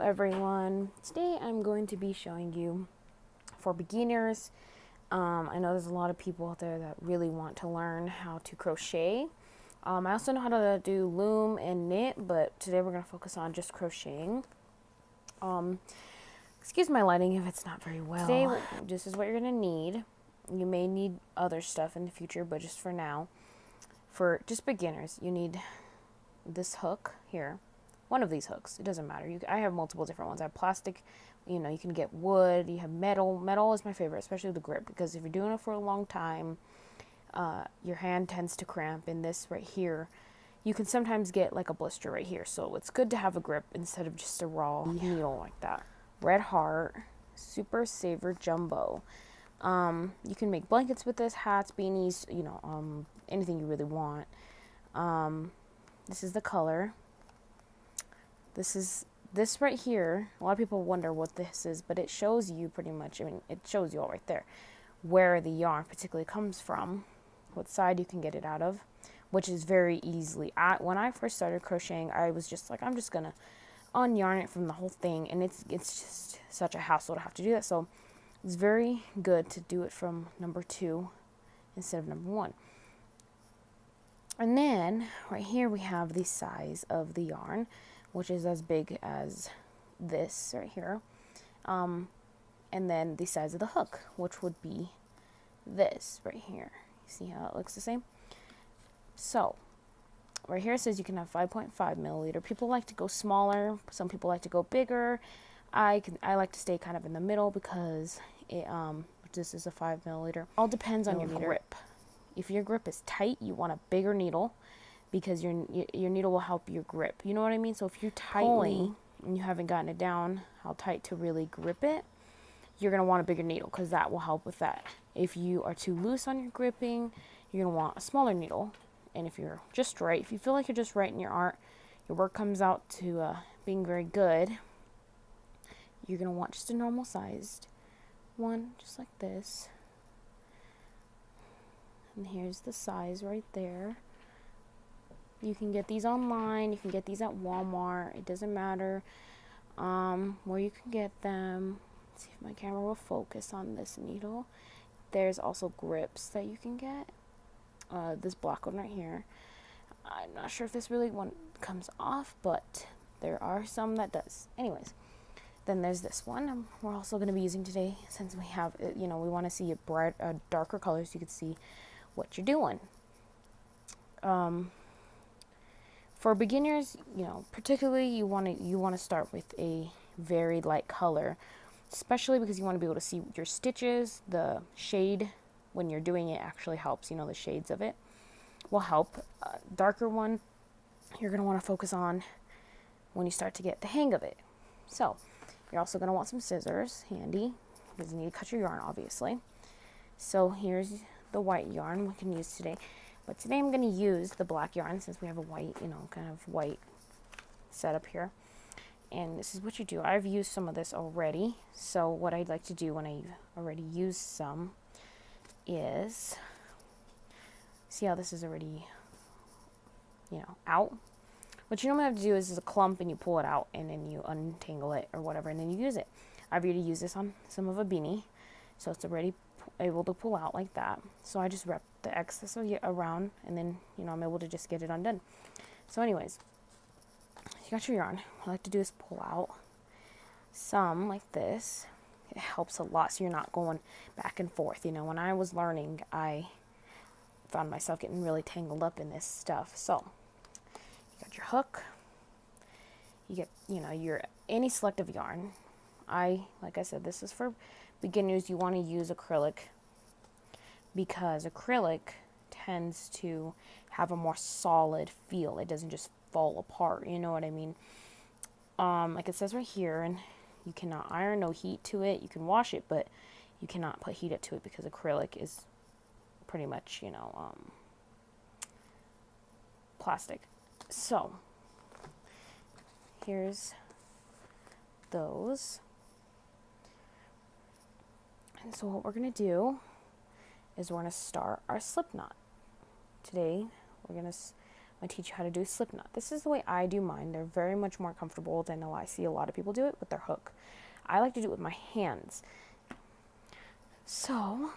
everyone. Today I'm going to be showing you for beginners. I know there's a lot of people out there that really want to learn how to crochet. I also know how to do loom and knit, but today we're going to focus on just crocheting. Excuse my lighting if it's not very well. Today, this is what you're going to need. You may need other stuff in the future, but just for now, for just beginners, you need this hook here. One of these hooks, it doesn't matter. I have multiple different ones. I have plastic, you can get wood, you have metal. Metal is my favorite, especially the grip, because if you're doing it for a long time, your hand tends to cramp. In this right here, you can sometimes get like a blister right here, so it's good to have a grip instead of just a raw needle like that. Red Heart Super Saver Jumbo. You can make blankets with this, hats, beanies, anything you really want. This is the color. This right here, a lot of people wonder what this is, but it shows you pretty much, it shows you all right there, where the yarn particularly comes from, what side you can get it out of, which is very easily. When I first started crocheting, I was just like, I'm just going to unyarn it from the whole thing, and it's just such a hassle to have to do that, so it's very good to do it from number 2 instead of number 1. And then, right here we have the size of the yarn, which is as big as this right here. And then the size of the hook, which would be this right here. See how it looks the same? So, right here it says you can have 5.5 milliliter. People like to go smaller. Some people like to go bigger. I like to stay kind of in the middle because this is a 5 milliliter. All depends on your grip. If your grip is tight, you want a bigger needle, because your needle will help your grip. You know what I mean? So if you're tightly and you haven't gotten it down how tight to really grip it, you're going to want a bigger needle, because that will help with that. If you are too loose on your gripping, you're going to want a smaller needle. And if you're just right, if you feel like you're just right in your work comes out to being very good, you're going to want just a normal sized one, just like this. And here's the size right there. You can get these online. You can get these at Walmart. It doesn't matter where you can get them. Let's see if my camera will focus on this needle. There's also grips that you can get. This black one right here. I'm not sure if this really one comes off, but there are some that does. Anyways, then there's this one we're also going to be using today, since we have, we want to see a darker color so you can see what you're doing. For beginners, particularly you want to start with a very light color, especially because you want to be able to see your stitches. The shade when you're doing it actually helps. The shades of it will help. Darker one you're going to want to focus on when you start to get the hang of it. So you're also going to want some scissors handy, because you need to cut your yarn, obviously. So here's the white yarn we can use today. But today I'm going to use the black yarn, since we have a white, kind of white setup here. And this is what you do. I've used some of this already. So what I'd like to do when I've already used some is, see how this is already, out? What you normally have to do is a clump, and you pull it out, and then you untangle it or whatever, and then you use it. I've already used this on some of a beanie, so it's already able to pull out like that. So I just wrap the excess around, and then I'm able to just get it undone. So anyways, you got your yarn. What I like to do is pull out some like this. It helps a lot, so you're not going back and forth. When I was learning, I found myself getting really tangled up in this stuff. So you got your hook, you get your any selective yarn. Like I said, this is for beginners. You want to use acrylic, because acrylic tends to have a more solid feel. It doesn't just fall apart, you know what I mean? Like it says right here, and you cannot iron, no heat to it. You can wash it, but you cannot put heat to it, because acrylic is pretty much, plastic. So here's those. And so what we're going to do is we're going to start our slip knot. Today we're going to I teach you how to do a slip knot. This is the way I do mine. They're very much more comfortable than I see a lot of people do it with their hook. I like to do it with my hands. So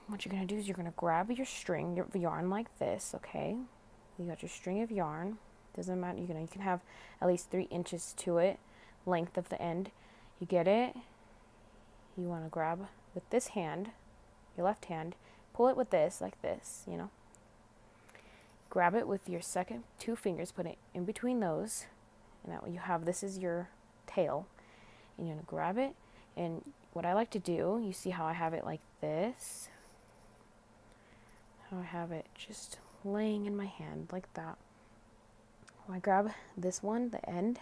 what you're going to do is you're going to grab your string, your yarn like this, okay? You got your string of yarn. Doesn't matter, you can have at least 3 inches to it, length of the end. You get it. You want to grab with this hand, your left hand, pull it with this, like this, you know. Grab it with your second 2 fingers, put it in between those, and that way you have, this is your tail. And you're going to grab it, and what I like to do, you see how I have it like this? How I have it just laying in my hand like that. I grab this one, the end,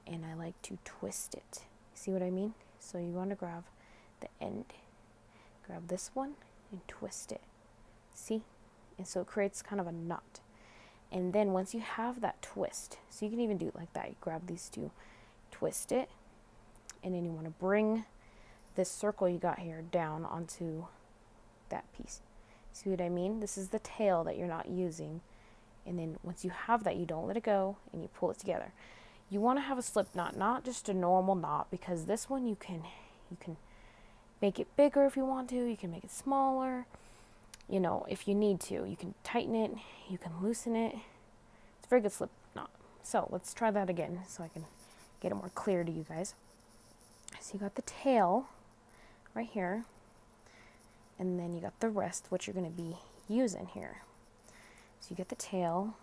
and I like to twist it. See what I mean? So you want to grab the end, grab this one, and twist it. See? And so it creates kind of a knot. And then once you have that twist, so you can even do it like that. You grab these 2, twist it, and then you want to bring this circle you got here down onto that piece. See what I mean? This is the tail that you're not using. And then once you have that, you don't let it go, and you pull it together. You want to have a slip knot, not just a normal knot, because this one you can make it bigger if you want to. You can make it smaller. You know, if you need to, you can tighten it, you can loosen it. It's a very good slip knot. So let's try that again so I can get it more clear to you guys. So you got the tail right here, and then you got the rest, what you're going to be using here. So you get the tail,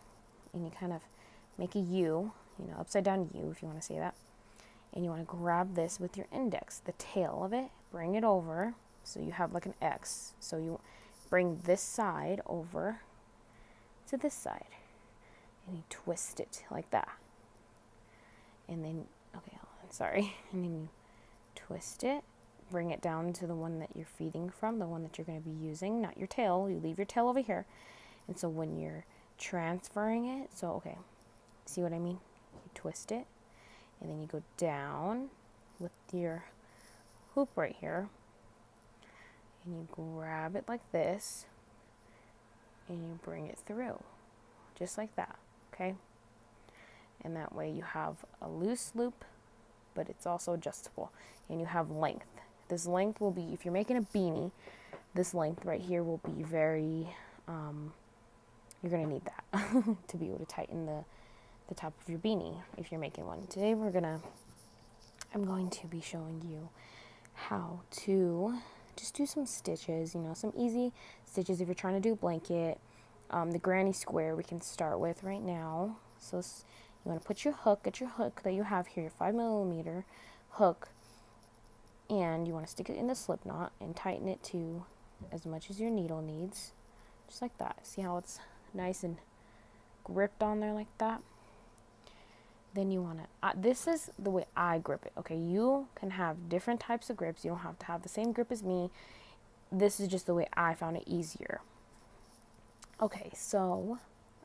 and you kind of make a U, you know, upside down U if you want to say that. And you want to grab this with your index, the tail of it, bring it over, so you have like an X. So you bring this side over to this side, and you twist it like that. And then, okay, hold on, sorry. And then you twist it, bring it down to the one that you're feeding from, the one that you're going to be using, not your tail. You leave your tail over here. And so when you're transferring it, so okay, see what I mean? You twist it, and then you go down with your hoop right here, and you grab it like this, and you bring it through, just like that, okay? And that way you have a loose loop, but it's also adjustable, and you have length. This length will be, if you're making a beanie, this length right here will be very, you're going to need that to be able to tighten the top of your beanie if you're making one. Today I'm going to be showing you how to just do some stitches, you know, some easy stitches if you're trying to do a blanket. The granny square we can start with right now. So you want to put your hook, get your hook that you have here, your 5mm hook, and you want to stick it in the slip knot and tighten it to as much as your needle needs, just like that. See how it's nice and gripped on there like that? Then you want to, this is the way I grip it, okay? You can have different types of grips. You don't have to have the same grip as me. This is just the way I found it easier. Okay, so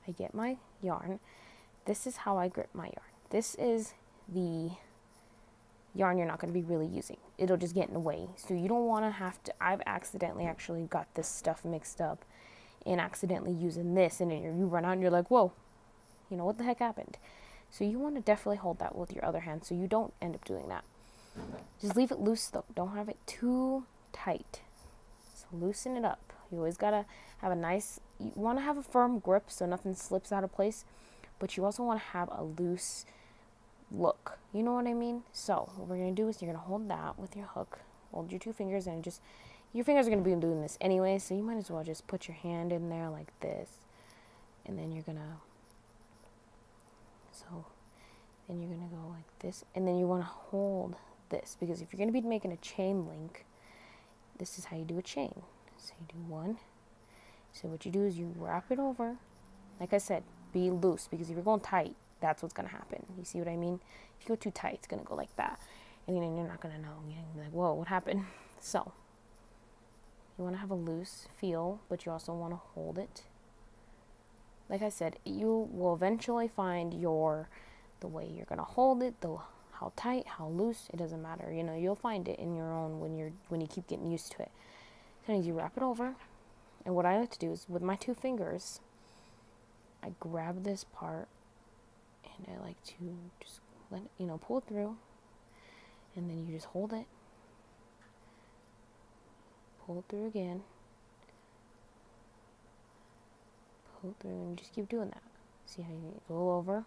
I get my yarn. This is how I grip my yarn. This is the yarn you're not going to be really using. It'll just get in the way. So you don't want to have to, I've accidentally actually got this stuff mixed up and accidentally using this, and then you run out and you're like, whoa, you know, what the heck happened? So you want to definitely hold that with your other hand so you don't end up doing that. Just leave it loose though. Don't have it too tight. So loosen it up. You always got to have a nice, you want to have a firm grip so nothing slips out of place, but you also want to have a loose look. You know what I mean? So what we're going to do is you're going to hold that with your hook. Hold your 2 fingers and just, your fingers are going to be doing this anyway, so you might as well just put your hand in there like this. And then you're going to, then you're going to go like this, and then you want to hold this, because if you're going to be making a chain link, this is how you do a chain. So you do one. So what you do is you wrap it over. Like I said, be loose, because if you're going tight, that's what's going to happen. You see what I mean? If you go too tight, it's going to go like that, and then you're not going to know. You're going to be like, whoa, what happened? So you want to have a loose feel, but you also want to hold it. Like I said, you will eventually find the way you're going to hold it, how tight, how loose, it doesn't matter. You know, you'll find it in your own when you keep getting used to it. So you wrap it over, and what I like to do is with my 2 fingers, I grab this part and I like to just let it, pull it through, and then you just hold it, pull it through again, pull it through, and you just keep doing that. See how you go over,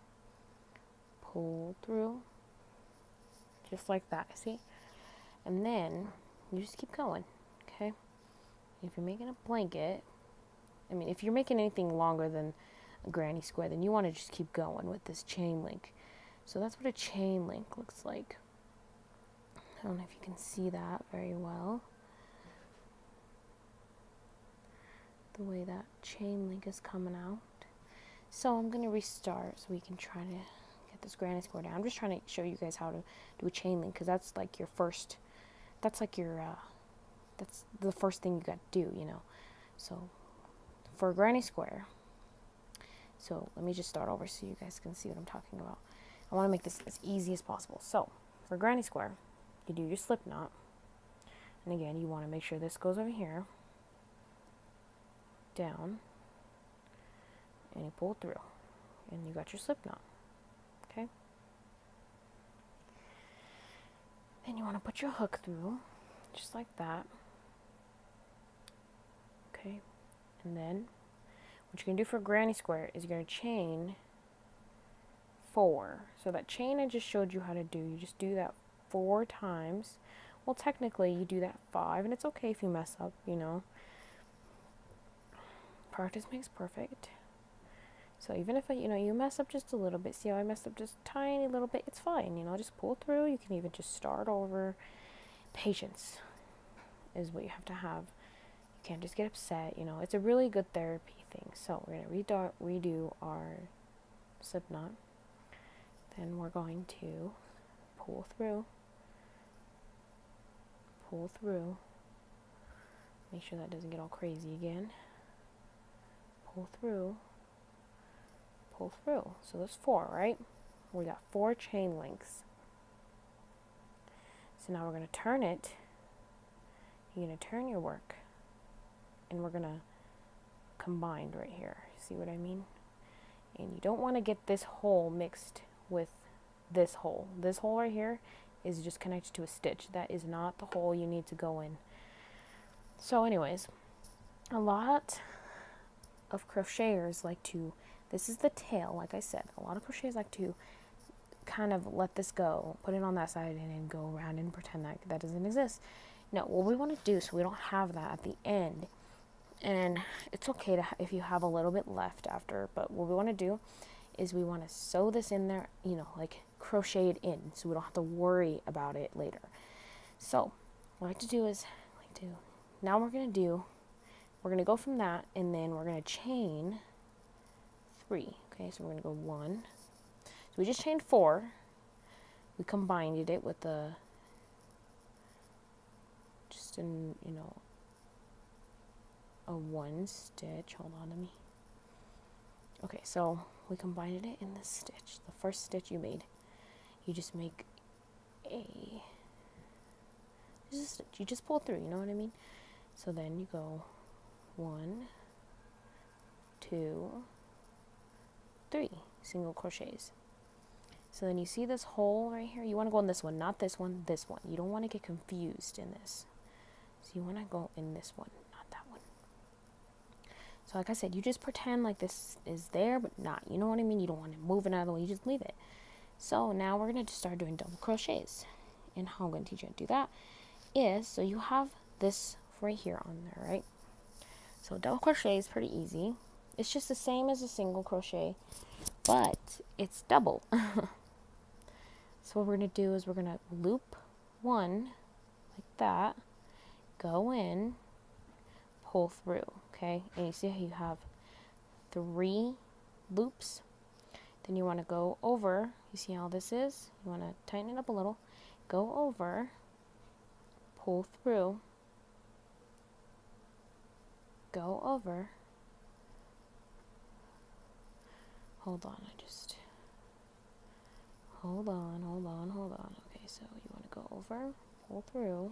pull through, just like that, see? And then you just keep going, okay? If you're making a blanket, if you're making anything longer than a granny square, then you want to just keep going with this chain link. So that's what a chain link looks like. I don't know if you can see that very well. The way that chain link is coming out. So I'm going to restart so we can try to get this granny square down. I'm just trying to show you guys how to do a chain link, because that's like your first, that's like your, that's the first thing you got to do, So for a granny square, so let me just start over so you guys can see what I'm talking about. I want to make this as easy as possible. So for a granny square, you do your slip knot. And again, you want to make sure this goes over here, down, and you pull through, and you got your slip knot. Okay? Then you want to put your hook through, just like that. Okay? And then what you're going to do for a granny square is you're going to chain 4. So that chain I just showed you how to do, you just do that 4 times. Well, technically you do that 5, and it's okay if you mess up, Practice makes perfect. So even if you mess up just a little bit, see how I messed up just a tiny little bit, it's fine, just pull through. You can even just start over. Patience is what you have to have. You can't just get upset, it's a really good therapy thing. So we're going to redo our slip knot. Then we're going to pull through, make sure that doesn't get all crazy again, pull through. So there's 4, right? We got 4 chain links. So now we're going to turn it. You're going to turn your work, and we're going to combine right here. See what I mean? And you don't want to get this hole mixed with this hole. This hole right here is just connected to a stitch. That is not the hole you need to go in. So anyways, a lot of crocheters like to, this is the tail, like I said, a lot of crocheters like to kind of let this go, put it on that side, and then go around and pretend that that doesn't exist. No, what we want to do, so we don't have that at the end, and it's okay to if you have a little bit left after, but what we want to do is we want to sew this in there, like crochet it in, so we don't have to worry about it later. So what I like to do is, now we're going to go from that, and then we're going to chain 3. Okay, so we're going to go 1. So we just chained 4. We combined it with a a 1 stitch. Hold on to me. Okay, so we combined it in this stitch. The first stitch you made, you just make just a stitch. You just pull through, you know what I mean? So then you go 1, 2, 3 single crochets. So then you see this hole right here. You want to go in this one, not this one, this one. You don't want to get confused in this. So you want to go in this one, not that one. So like I said, you just pretend like this is there, but not. You know what I mean? You don't want to move it out of the way. You just leave it. So now we're going to start doing double crochets. And how I'm going to teach you how to do that is, so you have this right here on there, right? So double crochet is pretty easy. It's just the same as a single crochet, but it's double. So what we're going to do is we're going to loop 1 like that, go in, pull through, okay? And you see how you have 3 loops. Then you want to go over. You see how this is? You want to tighten it up a little. Go over, pull through, go over. Hold on, hold on. Okay, so you want to go over, pull through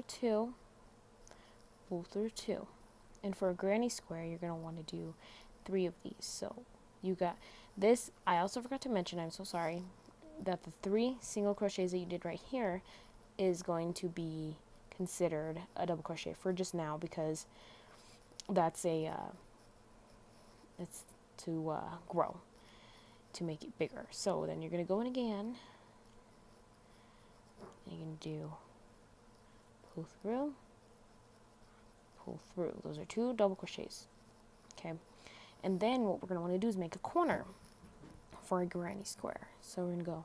2, pull through 2, And for a granny square, you're going to want to do 3 of these. So you got this. I also forgot to mention, I'm so sorry, that the 3 single crochets that you did right here is going to be considered a double crochet for just now, because that's a it's to grow, to make it bigger. So then you're going to go in again, and you're going to do pull through. Those are 2 double crochets. Okay, and then what we're going to want to do is make a corner for a granny square. So we're going to go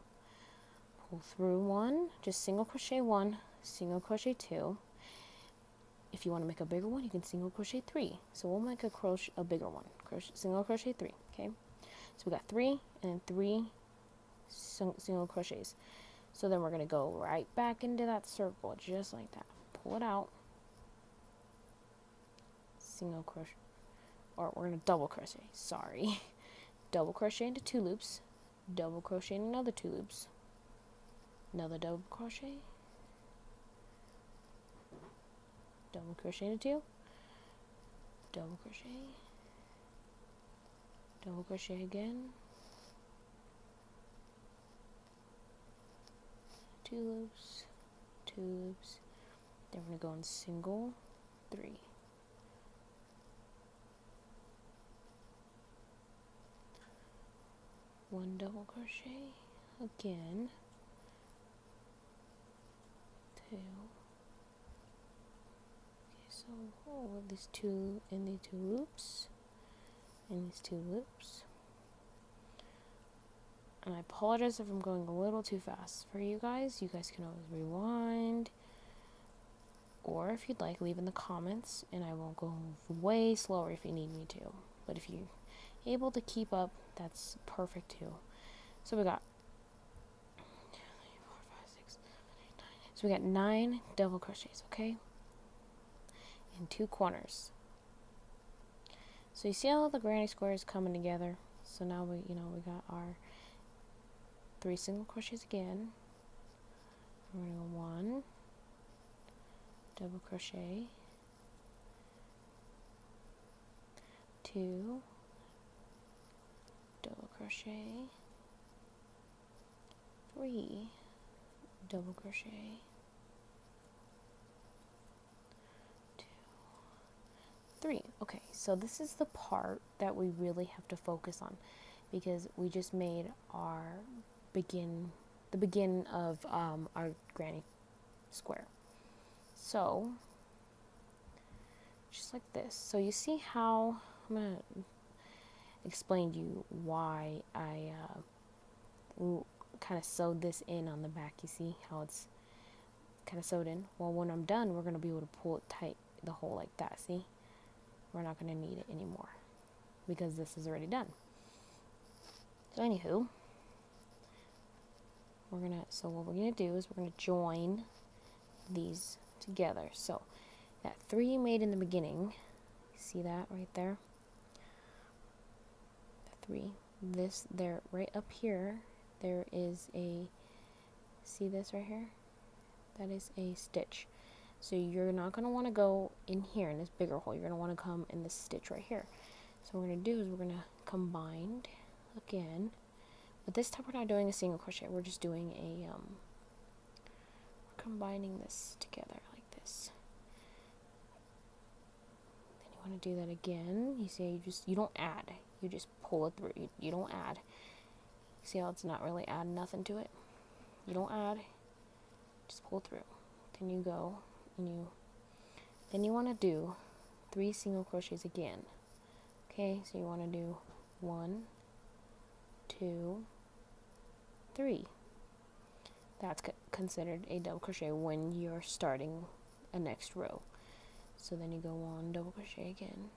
pull through 1, just single crochet 1, single crochet 2. If you want to make a bigger one, you can single crochet 3. So we'll make a bigger one. Single crochet 3. Okay, so we got 3 and then 3 single crochets. So then we're going to go right back into that circle, just like that. Pull it out, single crochet, or we're going to double crochet, sorry. Double crochet into 2 loops, double crochet in another 2 loops, another double crochet, double crochet into 2, double crochet again, 2 loops, 2 loops, then we're going to go in single 3. One double crochet again, 2. Okay, so all of these 2 in the 2 loops, and these 2 loops. And I apologize if I'm going a little too fast for you guys. You guys can always rewind, or if you'd like, leave in the comments, and I will go way slower if you need me to. But if you're able to keep up, that's perfect too. So we got 2, 3, 4, 5, 6, 7, 8, 9. So we got 9 double crochets, okay? And 2 corners. So you see how the granny squares coming together? So now we got our 3 single crochets again. We're going to go 1 double crochet, 2 double crochet, 3 double crochet, 2, 3. Okay, so this is the part that we really have to focus on, because we just made our the begin of our granny square. So just like this. So you see how I'm gonna explain to you why I kind of sewed this in on the back. You see how it's kind of sewed in? Well, when I'm done, we're going to be able to pull it tight, the hole like that. See? We're not going to need it anymore because this is already done. So anywho, so what we're going to do is we're going to join these together. So that 3 you made in the beginning, see that right there? 3. This there, right up here, there is a, see this right here? That is a stitch. So you're not going to want to go in here in this bigger hole. You're going to want to come in this stitch right here. So what we're going to do is we're going to combine again. But this time we're not doing a single crochet. We're just doing a, we're combining this together like this. Then you want to do that again. You see, you don't add. You just pull it through. You don't add. See how it's not really adding nothing to it? You don't add. Just pull through. Then you go and then you want to do 3 single crochets again. Okay, so you want to do 1, 2, 3. That's considered a double crochet when you're starting a next row. So then you go 1 double crochet again,